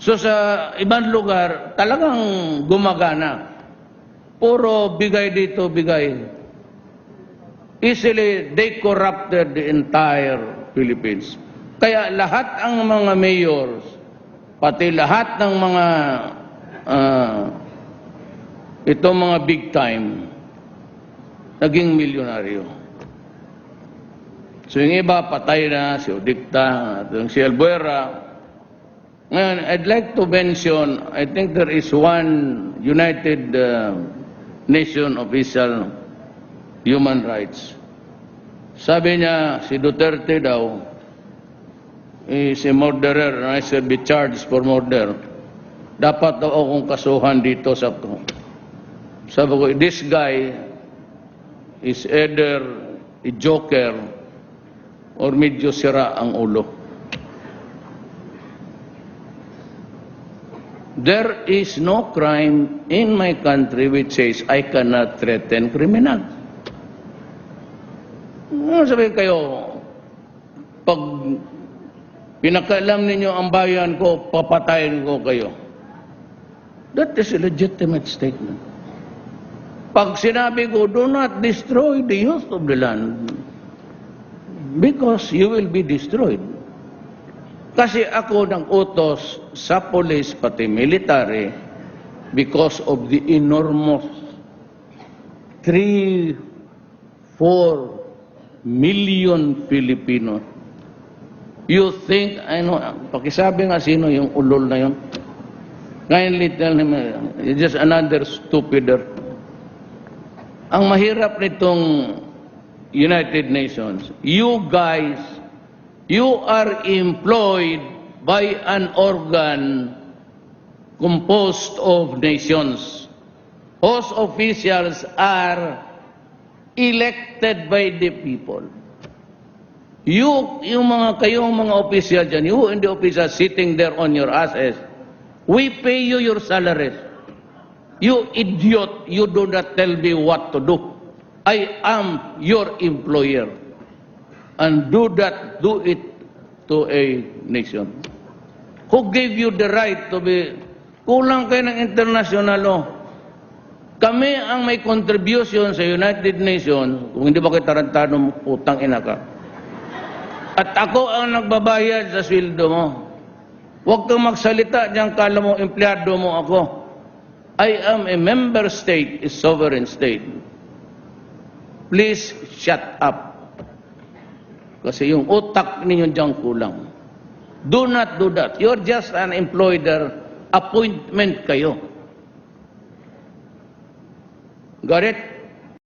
So sa ibang lugar, talagang gumagana. Puro bigay dito, bigay. Easily, they corrupted the entire Philippines. Kaya lahat ang mga mayors, pati lahat ng mga itong mga big time, naging milyonaryo. So yung iba, patay na, si Odicta, si Albuera. Ngayon, I'd like to mention, I think there is one United Nation official, human rights. Sabi niya, si Duterte daw, is a murderer and I should be charged for murder. Dapat daw akong kasuhan dito sa... Sabi ko, this guy is either a joker or medyo sira ang ulo. There is no crime in my country which says I cannot threaten criminal. Sabi kayo, pag pinakailam ninyo ang bayan ko, papatayin ko kayo. That is a legitimate statement. Pag sinabi ko, do not destroy the youth of the land because you will be destroyed. Kasi ako nang utos sa police pati military because of the enormous 3-4 million Filipinos. You think, ano, pakisabi nga sino yung ulol na yun? Kindly tell him, just another stupider. Ang mahirap nitong United Nations, you guys, you are employed by an organ composed of nations. Those officials are elected by the people. Yung kayong mga official dyan, you and the officials sitting there on your asses, we pay you your salaries. You idiot, you do not tell me what to do. I am your employer. And do it to a nation. Who gave you the right to be... Kulang kayo ng international law. Kami ang may contribution sa United Nations, kung hindi ba kayo tarantado, utang ina ka. At ako ang nagbabayad sa sweldo mo. Huwag kang magsalita diyan, kala mo, empleyado mo ako. I am a member state, a sovereign state. Please shut up. Kasi yung utak ninyo diyan kulang. Do not do that. You're just an employer. Appointment kayo. Got it?